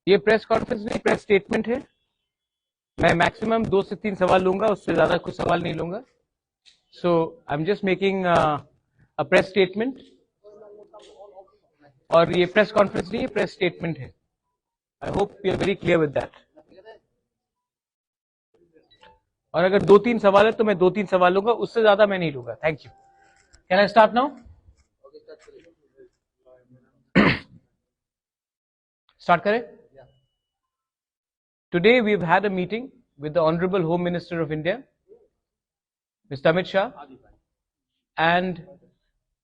ये press conference नहीं, press statement है। मैं मैक्सिमम 2 से 3 सवाल लूंगा, उससे ज्यादा कुछ सवाल नहीं लूंगा। So I am just making a press statement. और ये प्रेस कॉन्फ्रेंस नहीं, ये प्रेस स्टेटमेंट है। I hope you are very clear with that. और अगर 2-3 सवाल है तो मैं 2-3 सवाल लूंगा, उससे ज्यादा मैं नहीं लूंगा। Thank you. Can I start now? Start करें? Today we've had a meeting with the Honorable Home Minister of India, Mr. Amit Shah, and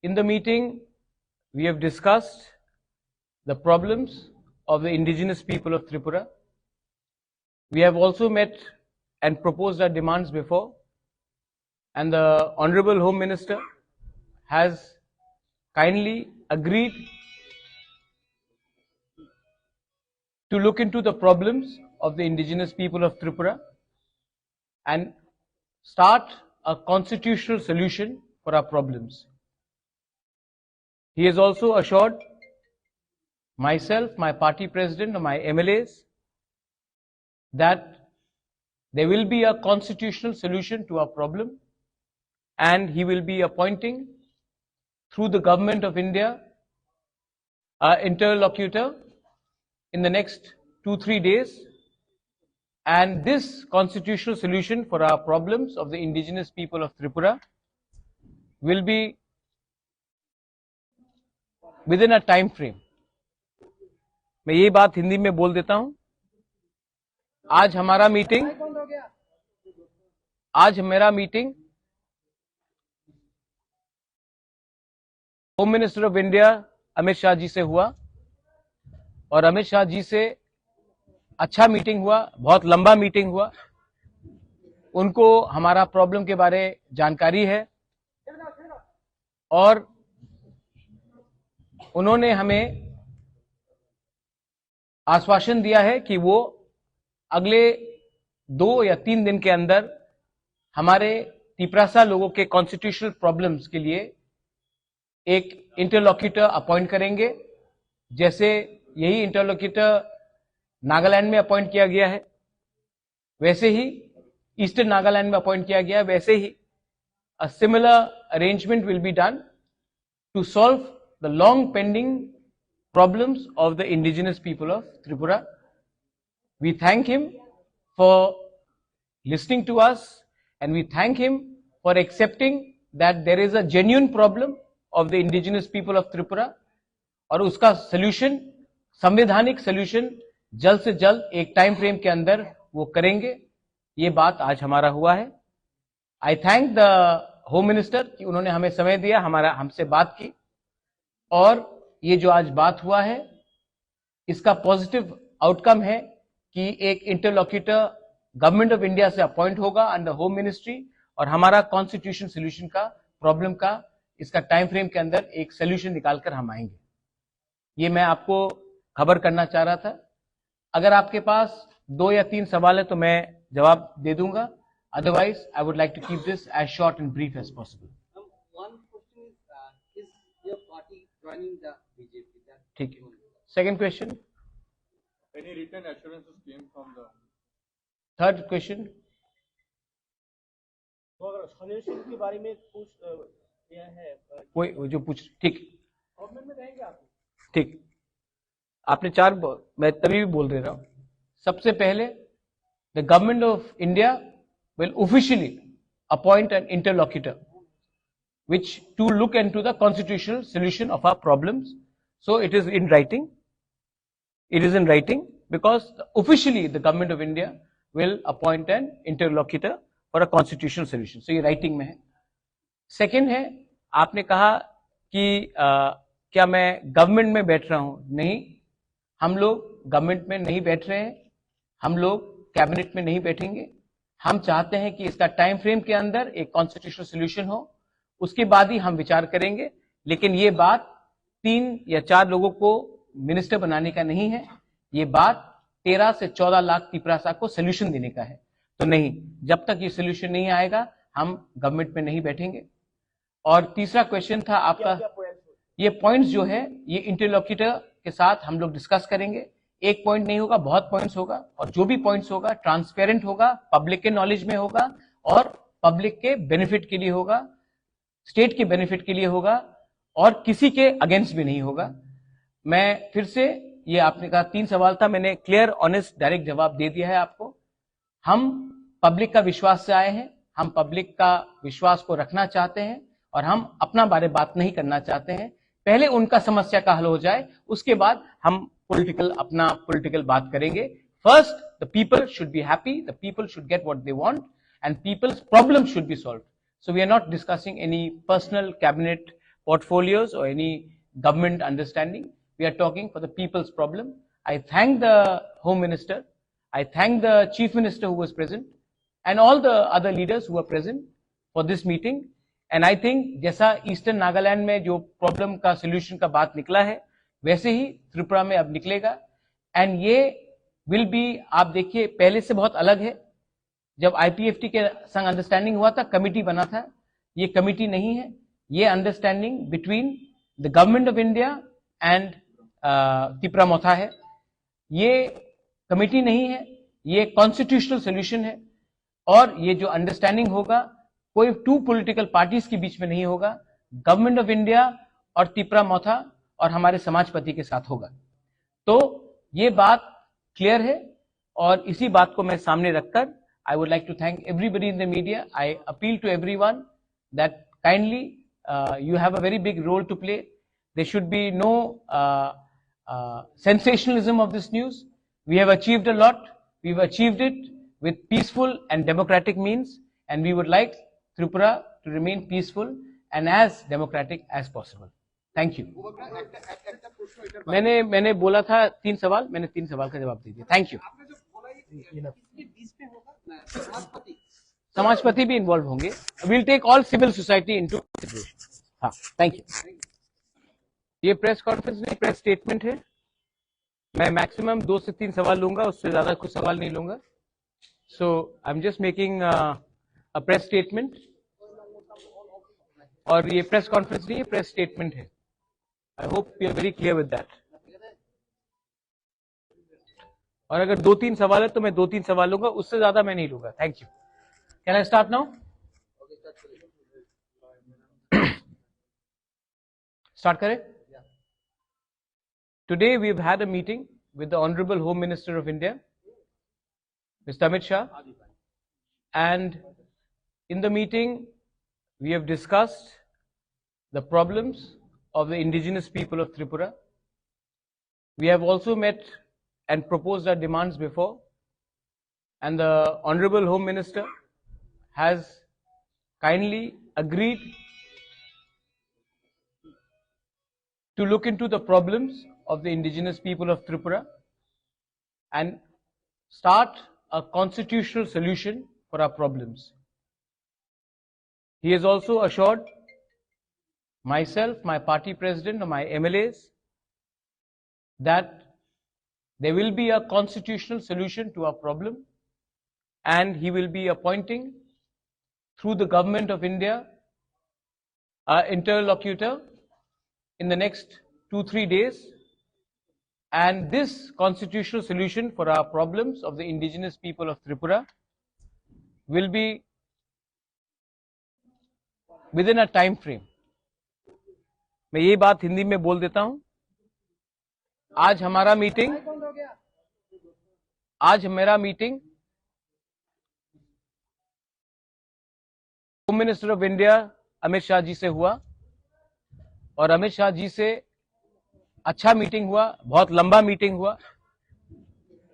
in the meeting we have discussed the problems of the indigenous people of Tripura. We have also met and proposed our demands before, and the Honorable Home Minister has kindly agreed to look into the problems of the indigenous people of Tripura and start a constitutional solution for our problems. He has also assured myself, my party president, and my MLAs that there will be a constitutional solution to our problem, and he will be appointing through the government of India an interlocutor in the next 2-3 days, and this constitutional solution for our problems of the indigenous people of Tripura will be within a time frame. मैं ये बात हिंदी में बोल देता हूं। आज मेरा meeting home minister of India Amit Shah ji से हुआ, और अमित शाह जी से अच्छा मीटिंग हुआ, बहुत लंबा मीटिंग हुआ। उनको हमारा प्रॉब्लम के बारे जानकारी है और उन्होंने हमें आश्वासन दिया है कि वो अगले 2 या 3 दिन के अंदर हमारे तिपरासा लोगों के कॉन्स्टिट्यूशनल प्रॉब्लम्स के लिए एक इंटरलॉक्यूटर अपॉइंट करेंगे। जैसे यही इंटरलॉक्यूटर नागालैंड में अपॉइंट किया गया है, वैसे ही ईस्टर्न नागालैंड में अपॉइंट किया गया है, वैसे ही a similar arrangement will be done to solve the long pending problems of the indigenous people of Tripura. We thank him for listening to us, and we thank him for accepting that there is a genuine problem of the indigenous people of Tripura, और उसका solution, संवैधानिक solution जल्द से जल्द एक time frame के अंदर वो करेंगे। ये बात आज हमारा हुआ है। आई थैंक द होम मिनिस्टर कि उन्होंने हमें समय दिया, हमसे बात की, और ये जो आज बात हुआ है इसका पॉजिटिव आउटकम है कि एक इंटरलॉक्यूटर गवर्नमेंट ऑफ इंडिया से अपॉइंट होगा अंडर होम मिनिस्ट्री, और हमारा कॉन्स्टिट्यूशन सोल्यूशन का प्रॉब्लम का इसका टाइम फ्रेम के अंदर एक सोल्यूशन निकालकर हम आएंगे। ये मैं आपको खबर करना चाह रहा था। अगर आपके पास 2 या 3 सवाल है तो मैं जवाब दे दूंगा, otherwise I would like to keep this as short and brief as possible. One question is your party joining the BJP? ठीक है। Second question. Any written assurances came from the? Third question. तो अगर solution के बारे में पूछ यह है कोई जो पूछ, ठीक गवर्नमेंट में रहेंगे आप? ठीक, आपने 4, मैं तभी भी बोल रहा हूं। सबसे पहले the government of India will officially appoint an interlocutor which to look into the constitutional solution of our problems. So it is in writing. It is in writing because officially the government of India will appoint an interlocutor for a constitutional solution. So ये writing में है। Second है, आपने कहा कि क्या मैं government में बैठ रहा हूं? नहीं, हम लोग गवर्नमेंट में नहीं बैठ रहे हैं, हम लोग कैबिनेट में नहीं बैठेंगे। हम चाहते हैं कि इसका टाइम फ्रेम के अंदर एक कॉन्स्टिट्यूशनल सोल्यूशन हो, उसके बाद ही हम विचार करेंगे। लेकिन ये बात 3 या 4 लोगों को मिनिस्टर बनाने का नहीं है, ये बात 13 से 14 लाख तिपरासा को सोल्यूशन देने का है। तो नहीं, जब तक ये सोल्यूशन नहीं आएगा हम गवर्नमेंट में नहीं बैठेंगे। और तीसरा क्वेश्चन था आपका, ये पॉइंट्स जो है ये इंटरलॉक्यूटर के साथ हम लोग डिस्कस करेंगे। एक पॉइंट नहीं होगा, बहुत पॉइंट्स होगा, और जो भी पॉइंट्स होगा ट्रांसपेरेंट होगा, पब्लिक के नॉलेज में होगा और पब्लिक के बेनिफिट के लिए होगा, स्टेट के बेनिफिट के लिए होगा और किसी के अगेंस्ट भी नहीं होगा। मैं फिर से, ये आपने कहा 3 सवाल था, मैंने क्लियर ऑनेस्ट डायरेक्ट जवाब दे दिया है आपको। हम पब्लिक का विश्वास से आए हैं, हम पब्लिक का विश्वास को रखना चाहते हैं और हम अपना बारे बात नहीं करना चाहते हैं। पहले उनका समस्या का हल हो जाए, उसके बाद हम अपना पॉलिटिकल बात करेंगे। First, the people should be happy, the people should get what they want and peoples problem should be solved. So we are not discussing any personal cabinet portfolios or any government understanding. We are talking for the people's problem. I thank the Home Minister, I thank the Chief Minister who was present and all the other leaders who were present for this meeting. And I think जैसा eastern Nagaland में जो problem का solution का बात निकला है, वैसे ही त्रिपुरा में अब निकलेगा। एंड ये विल बी, आप देखिए पहले से बहुत अलग है। जब आईपीएफटी के संग अंडरस्टैंडिंग हुआ था, कमिटी बना था, ये कमिटी नहीं है, ये understanding between the government of India and Tripura Motha है। ये कमिटी नहीं है, ये कॉन्स्टिट्यूशनल सोल्यूशन है और ये जो अंडरस्टैंडिंग होगा कोई 2 पॉलिटिकल पार्टीज के बीच में नहीं होगा, गवर्नमेंट ऑफ इंडिया और त्रिपुरा मोथा और हमारे समाजपति के साथ होगा। तो ये बात क्लियर है और इसी बात को मैं सामने रखकर I would like to thank everybody in the media. I appeal to everyone that kindly you have a very big role to play. There should be no sensationalism of this news. We have achieved a lot. We've achieved it with peaceful and democratic means, and we would like Tripura to remain peaceful and as democratic as possible. Thank you. मैंने बोला था 3 सवाल, मैंने 3 सवाल का जवाब दे दिया। Thank you. समाजपति भी इन्वॉल्व होंगे। Will take all civil society into consideration. हाँ, थैंक यू। ये प्रेस कॉन्फ्रेंस नहीं, प्रेस स्टेटमेंट है। मैं मैक्सिमम 2 से 3 सवाल लूंगा, उससे ज्यादा कुछ सवाल नहीं लूंगा। So I am just making a press statement. और ये प्रेस कॉन्फ्रेंस नहीं है, प्रेस स्टेटमेंट है। I hope you are very clear with that. और अगर 2-3 सवाल है तो मैं 2-3 सवाल लूंगा, उससे ज्यादा मैं नहीं लूंगा। Thank you. Can I start now? Start करें? Today we have had a meeting with the honourable home minister of India, mister Amit Shah, and in the meeting we have discussed the problems of the indigenous people of Tripura. We have also met and proposed our demands before, and the Honorable Home Minister has kindly agreed to look into the problems of the indigenous people of Tripura and start a constitutional solution for our problems. He has also assured myself, my party president, or my MLAs that there will be a constitutional solution to our problem, and he will be appointing through the government of India an interlocutor in the next 2-3 days, and this constitutional solution for our problems of the indigenous people of Tripura will be within a time frame. मैं ये बात हिंदी में बोल देता हूं। आज मेरा meeting home minister of India Amit Shah ji से हुआ और अमित शाह जी से अच्छा मीटिंग हुआ, बहुत लंबा मीटिंग हुआ।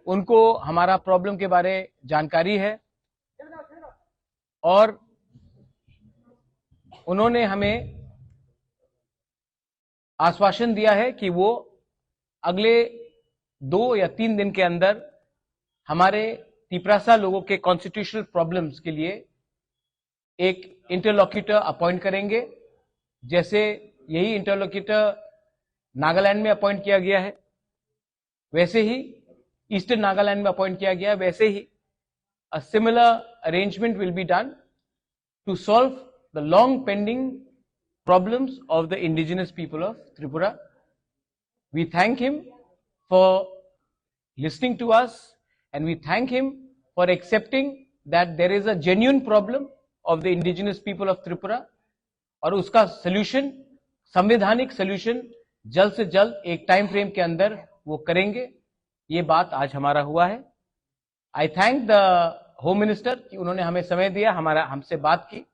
उनको हमारा प्रॉब्लम के बारे जानकारी है और उन्होंने हमें आश्वासन दिया है कि वो अगले 2 या 3 दिन के अंदर हमारे तिपरासा लोगों के कॉन्स्टिट्यूशनल प्रॉब्लम्स के लिए एक इंटरलॉक्यूटर अपॉइंट करेंगे। जैसे यही इंटरलॉक्यूटर नागालैंड में अपॉइंट किया गया है, वैसे ही ईस्टर्न नागालैंड में अपॉइंट किया गया है, वैसे ही a similar arrangement will be done to solve the long pending problems of the indigenous people of Tripura. We thank him for listening to us, and we thank him for accepting that there is a genuine problem of the indigenous people of Tripura, और उसका solution, संवैधानिक solution जल्द से जल्द एक time frame के अंदर वो करेंगे। ये बात आज हमारा हुआ है। आई थैंक द होम मिनिस्टर कि उन्होंने हमें समय दिया, हमसे बात की,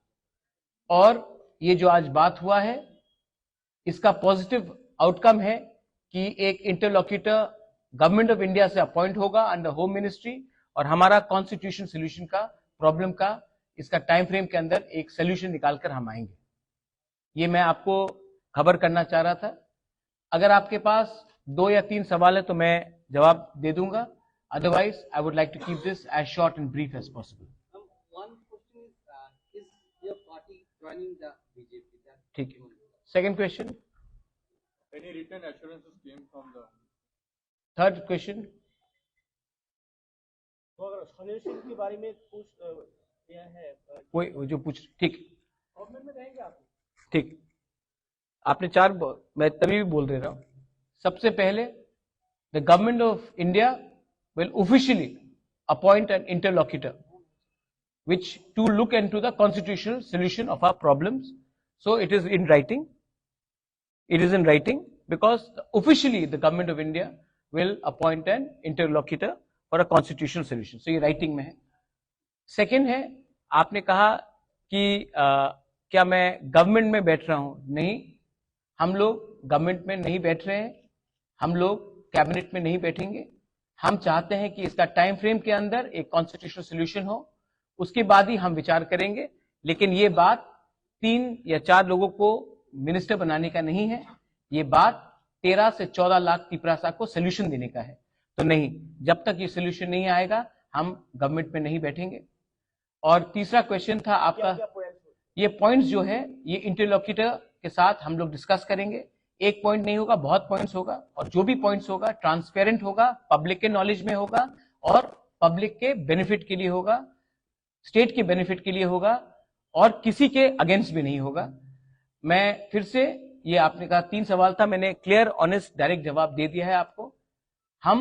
और ये जो आज बात हुआ है इसका पॉजिटिव आउटकम है कि एक इंटरलॉक्यूटर गवर्नमेंट ऑफ इंडिया से अपॉइंट होगा अंडर होम मिनिस्ट्री, और हमारा कॉन्स्टिट्यूशन सोल्यूशन का प्रॉब्लम का इसका टाइम फ्रेम के अंदर एक सोल्यूशन निकालकर हम आएंगे। ये मैं आपको खबर करना चाह रहा था। अगर आपके पास 2 या 3 सवाल है तो मैं जवाब दे दूंगा, otherwise I would like to keep this as short and brief as possible. One question is your party joining the BJP? ठीक है। Second question. Any written assurances came from the? Third question. तो अगर संजय सिंह के बारे में पूछ यह है कोई जो पूछ, ठीक गवर्नमेंट में रहेंगे आप? ठीक, आपने 4, मैं तभी भी बोल दे रहा हूं। सबसे पहले the government of India will officially appoint an interlocutor which to look into the constitutional solution of our problems. So it is in writing. It is in writing because officially the government of India will appoint an interlocutor for a constitutional solution. So ये writing में है। Second है, आपने कहा कि क्या मैं government में बैठ रहा हूं? नहीं, हम लोग गवर्नमेंट में नहीं बैठ रहे हैं, हम लोग कैबिनेट में नहीं बैठेंगे। हम चाहते हैं कि इसका टाइम फ्रेम के अंदर एक कॉन्स्टिट्यूशनल सोल्यूशन हो, उसके बाद ही हम विचार करेंगे। लेकिन ये बात 3 या 4 लोगों को मिनिस्टर बनाने का नहीं है, ये बात 13 से 14 लाख तिपरासा को सोल्यूशन देने का है। तो नहीं, जब तक ये सोल्यूशन नहीं आएगा हम गवर्नमेंट में नहीं बैठेंगे। और तीसरा क्वेश्चन था आपका, ये पॉइंट्स जो है ये इंटरलॉक्यूटर के साथ हम लोग डिस्कस करेंगे। एक पॉइंट नहीं होगा, बहुत पॉइंट्स होगा, और जो भी पॉइंट्स होगा ट्रांसपेरेंट होगा, पब्लिक के नॉलेज में होगा और पब्लिक के बेनिफिट के लिए होगा, स्टेट के बेनिफिट के लिए होगा, और किसी के अगेंस्ट भी नहीं होगा। मैं फिर से, ये आपने कहा 3 सवाल था, मैंने क्लियर ऑनेस्ट डायरेक्ट जवाब दे दिया है आपको। हम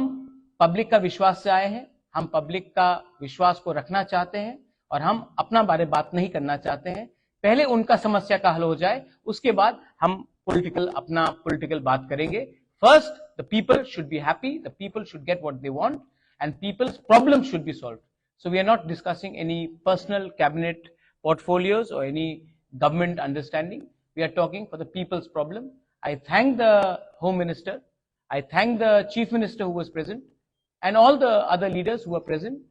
पब्लिक का विश्वास से आए हैं, हम पब्लिक का विश्वास को रखना चाहते हैं, और हम अपना बारे बात नहीं करना चाहते हैं। पहले उनका समस्या का हल हो जाए, उसके बाद हम अपना पॉलिटिकल बात करेंगे। First the people should be happy, the people should get what they want, and peoples problem should be solved. So we are not discussing any personal cabinet portfolios or any government understanding. We are talking for the people's problem. I thank the Home Minister, I thank the Chief Minister who was present, and all the other leaders who were present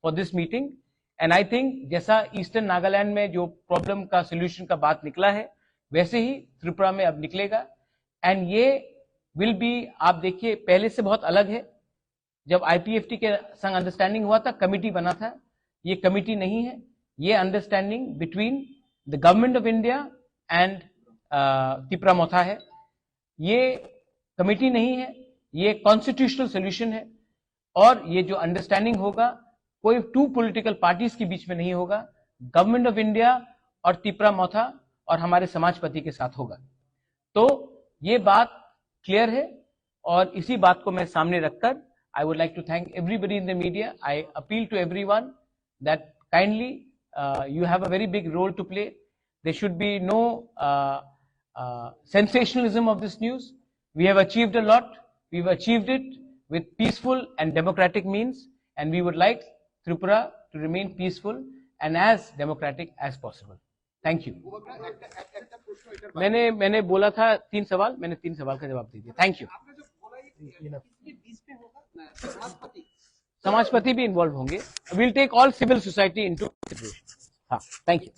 for this meeting. And I think जैसा eastern Nagaland में जो problem का solution का बात निकला है, वैसे ही त्रिपुरा में अब निकलेगा। एंड ये विल बी, आप देखिए पहले से बहुत अलग है। जब IPFT के संग अंडरस्टैंडिंग हुआ था, कमिटी बना था, ये कमिटी नहीं है, ये understanding between the government of India and Tripura Motha है। ये कमिटी नहीं है, ये कॉन्स्टिट्यूशनल सोल्यूशन है, और ये जो अंडरस्टैंडिंग होगा कोई 2 पॉलिटिकल पार्टीज के बीच में नहीं होगा, गवर्नमेंट ऑफ इंडिया और त्रिपुरा मोथा और हमारे समाजपति के साथ होगा। तो ये बात क्लियर है, और इसी बात को मैं सामने रखकर I would like to thank everybody in the media. I appeal to everyone that kindly you have a very big role to play. There should be no sensationalism of this news. We have achieved a lot. We've achieved it with peaceful and democratic means, and we would like Tripura to remain peaceful and as democratic as possible. Thank you. मैंने बोला था 3 सवाल, मैंने 3 सवाल का जवाब दे दिया। Thank you. समाजपति भी इन्वॉल्व होंगे। Will take all civil society into consideration. हाँ, थैंक यू।